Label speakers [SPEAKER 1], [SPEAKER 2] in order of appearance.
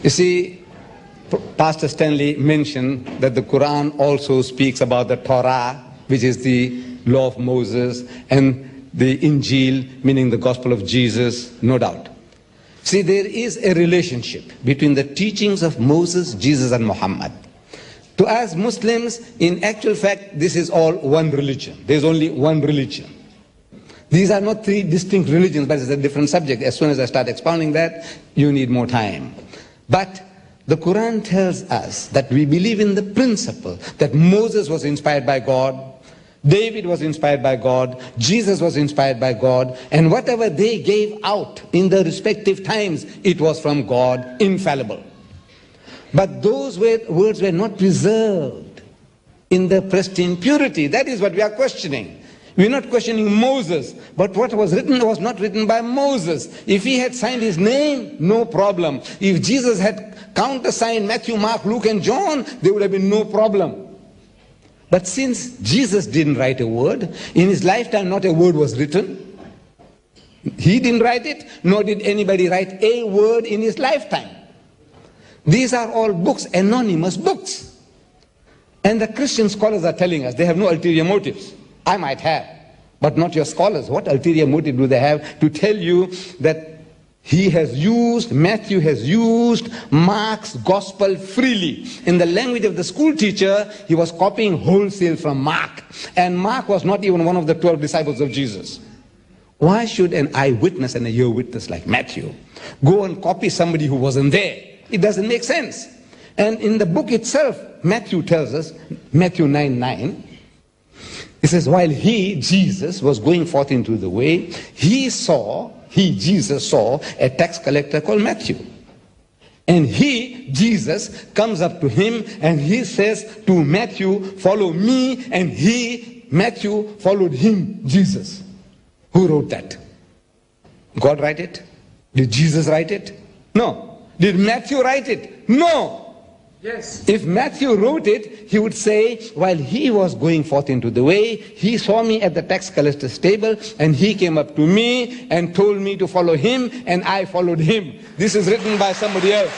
[SPEAKER 1] You see, Pastor Stanley mentioned that the Quran also speaks about the Torah, which is the law of Moses, and the Injil, meaning the gospel of Jesus, no doubt. See, there is a relationship between the teachings of Moses, Jesus, and Muhammad. To us Muslims, in actual fact, this is all one religion. There's only one religion. These are not three distinct religions, but it's a different subject. As soon as I start expounding that, you need more time. But the Quran tells us that we believe in the principle that Moses was inspired by God, David was inspired by God, Jesus was inspired by God, and whatever they gave out in the respective times, it was from God, infallible. But those words were not preserved in the pristine purity. That is what we are questioning. We are not questioning Moses, but what was written was not written by Moses. If he had signed his name, no problem. If Jesus had countersigned Matthew, Mark, Luke, and John, there would have been no problem. But since Jesus didn't write a word, in his lifetime not a word was written. He didn't write it, nor did anybody write a word in his lifetime. These are all books, anonymous books. And the Christian scholars are telling us they have no ulterior motives. I might have, but not your scholars. What ulterior motive do they have to tell you that Matthew has used Mark's gospel freely? In the language of the school teacher, he was copying wholesale from Mark. And Mark was not even one of the 12 disciples of Jesus. Why should an eyewitness and a ear witness like Matthew go and copy somebody who wasn't there? It doesn't make sense. And in the book itself, Matthew tells us, Matthew 9:9, it says, while he, Jesus, was going forth into the way, Jesus, saw a tax collector called Matthew. And Jesus, comes up to him and he says to Matthew, follow me. And Matthew, followed him, Jesus. Who wrote that? God write it? Did Jesus write it? No. Did Matthew write it? No. Yes. If Matthew wrote it, he would say, while he was going forth into the way, he saw me at the tax collector's table, and he came up to me and told me to follow him, and I followed him. This is written by somebody else.